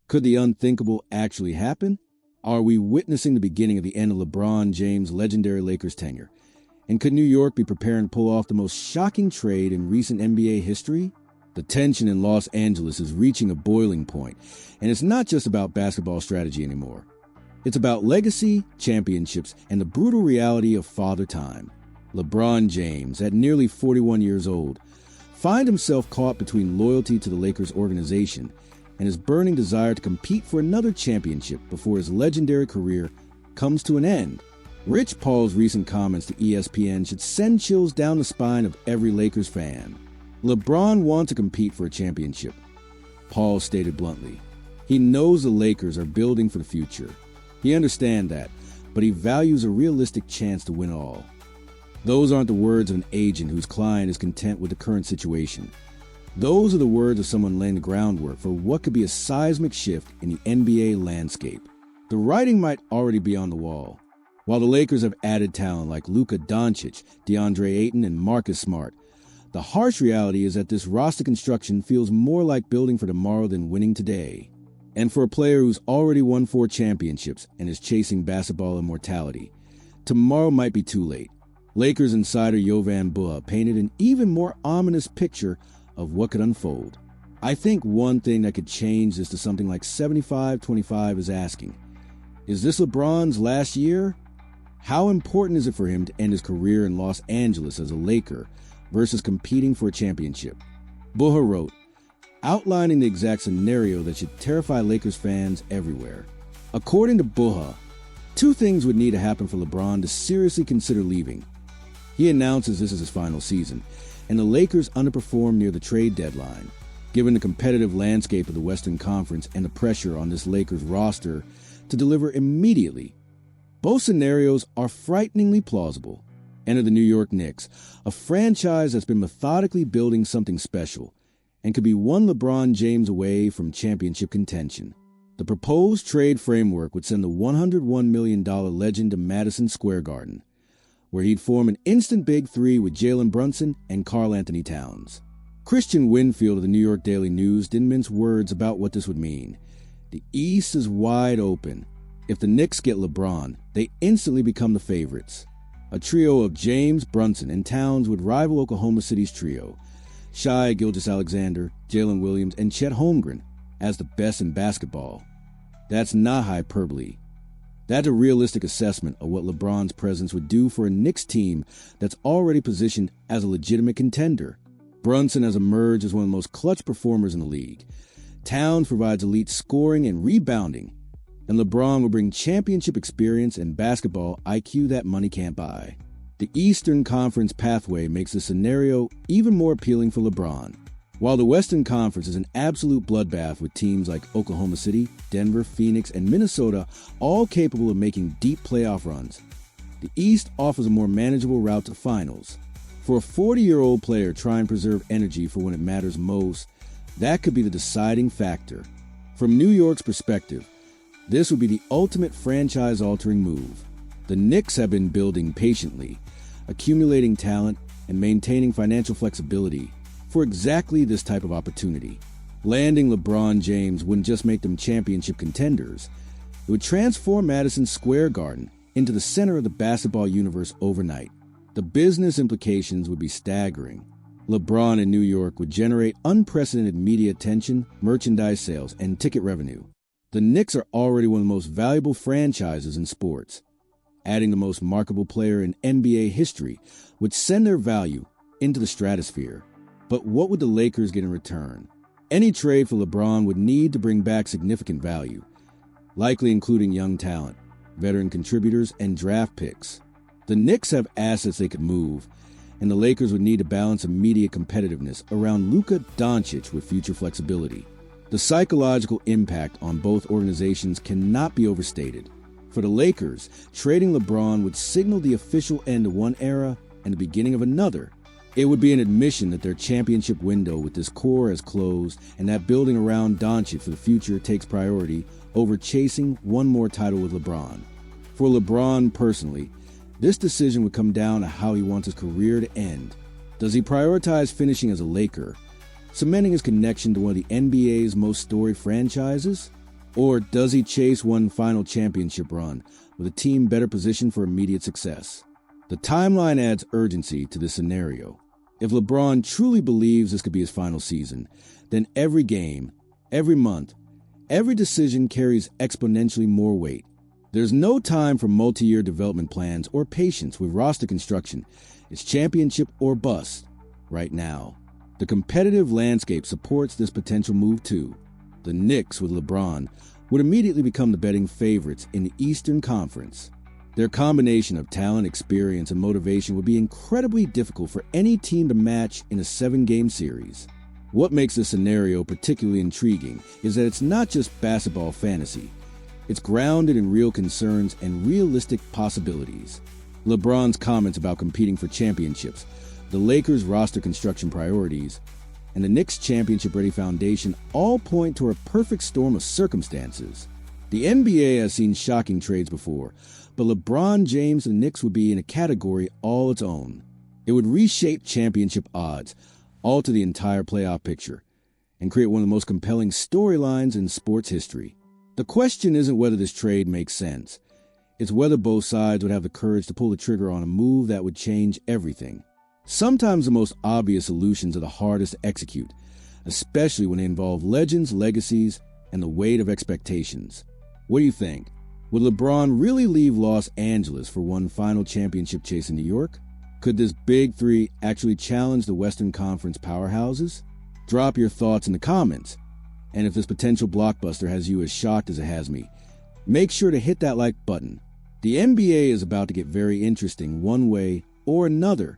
Could the unthinkable actually happen? Are we witnessing the beginning of the end of LeBron James' legendary Lakers tenure? And could New York be preparing to pull off the most shocking trade in recent NBA history? The tension in Los Angeles is reaching a boiling point, and it's not just about basketball strategy anymore. It's about legacy, championships, and the brutal reality of father time. LeBron James, at nearly 41 years old, finds himself caught between loyalty to the Lakers organization and his burning desire to compete for another championship before his legendary career comes to an end. Rich Paul's recent comments to ESPN should send chills down the spine of every Lakers fan. LeBron wants to compete for a championship, Paul stated bluntly. He knows the Lakers are building for the future. He understands that, but he values a realistic chance to win all. Those aren't the words of an agent whose client is content with the current situation. Those are the words of someone laying the groundwork for what could be a seismic shift in the NBA landscape. The writing might already be on the wall. While the Lakers have added talent like Luka Doncic, DeAndre Ayton, and Marcus Smart, the harsh reality is that this roster construction feels more like building for tomorrow than winning today. And for a player who's already won 4 championships and is chasing basketball immortality, tomorrow might be too late. Lakers insider Jovan Buha painted an even more ominous picture of what could unfold. I think one thing that could change this to something like 75-25 is asking, is this LeBron's last year? How important is it for him to end his career in Los Angeles as a Laker versus competing for a championship? Buha wrote, outlining the exact scenario that should terrify Lakers fans everywhere. According to Buha, 2 things would need to happen for LeBron to seriously consider leaving. He announces this is his final season, and the Lakers underperform near the trade deadline. Given the competitive landscape of the Western Conference and the pressure on this Lakers roster to deliver immediately, both scenarios are frighteningly plausible. Enter the New York Knicks, a franchise that's been methodically building something special and could be one LeBron James away from championship contention. The proposed trade framework would send the $101 million legend to Madison Square Garden, where he'd form an instant big three with Jalen Brunson and Karl Anthony Towns. Christian Winfield of the New York Daily News didn't mince words about what this would mean. The East is wide open. If the Knicks get LeBron, they instantly become the favorites. A trio of James, Brunson, and Towns would rival Oklahoma City's trio, Shai Gilgeous-Alexander, Jalen Williams, and Chet Holmgren, as the best in basketball. That's not hyperbole. That's a realistic assessment of what LeBron's presence would do for a Knicks team that's already positioned as a legitimate contender. Brunson has emerged as one of the most clutch performers in the league. Towns provides elite scoring and rebounding, and LeBron will bring championship experience and basketball IQ that money can't buy. The Eastern Conference pathway makes the scenario even more appealing for LeBron. While the Western Conference is an absolute bloodbath with teams like Oklahoma City, Denver, Phoenix, and Minnesota all capable of making deep playoff runs, the East offers a more manageable route to finals. For a 40-year-old player trying to preserve energy for when it matters most, that could be the deciding factor. From New York's perspective, this would be the ultimate franchise-altering move. The Knicks have been building patiently, accumulating talent, and maintaining financial flexibility for exactly this type of opportunity. Landing LeBron James wouldn't just make them championship contenders. It would transform Madison Square Garden into the center of the basketball universe overnight. The business implications would be staggering. LeBron in New York would generate unprecedented media attention, merchandise sales, and ticket revenue. The Knicks are already one of the most valuable franchises in sports. Adding the most marketable player in NBA history would send their value into the stratosphere. But what would the Lakers get in return? Any trade for LeBron would need to bring back significant value, likely including young talent, veteran contributors, and draft picks. The Knicks have assets they could move, and the Lakers would need to balance immediate competitiveness around Luka Doncic with future flexibility. The psychological impact on both organizations cannot be overstated. For the Lakers, trading LeBron would signal the official end of one era and the beginning of another. It would be an admission that their championship window with this core has closed and that building around Doncic for the future takes priority over chasing one more title with LeBron. For LeBron personally, this decision would come down to how he wants his career to end. Does he prioritize finishing as a Laker, cementing his connection to one of the NBA's most storied franchises? Or does he chase one final championship run with a team better positioned for immediate success? The timeline adds urgency to this scenario. If LeBron truly believes this could be his final season, then every game, every month, every decision carries exponentially more weight. There's no time for multi-year development plans or patience with roster construction. It's championship or bust right now. The competitive landscape supports this potential move too. The Knicks with LeBron would immediately become the betting favorites in the Eastern Conference. Their combination of talent, experience, and motivation would be incredibly difficult for any team to match in a 7-game series. What makes this scenario particularly intriguing is that it's not just basketball fantasy. It's grounded in real concerns and realistic possibilities. LeBron's comments about competing for championships, the Lakers' roster construction priorities, and the Knicks' championship-ready foundation all point to a perfect storm of circumstances. The NBA has seen shocking trades before, but LeBron James and the Knicks would be in a category all its own. It would reshape championship odds, alter the entire playoff picture, and create one of the most compelling storylines in sports history. The question isn't whether this trade makes sense. It's whether both sides would have the courage to pull the trigger on a move that would change everything. Sometimes the most obvious solutions are the hardest to execute, especially when they involve legends, legacies, and the weight of expectations. What do you think? Would LeBron really leave Los Angeles for one final championship chase in New York? Could this Big Three actually challenge the Western Conference powerhouses? Drop your thoughts in the comments. And if this potential blockbuster has you as shocked as it has me, make sure to hit that like button. The NBA is about to get very interesting one way or another.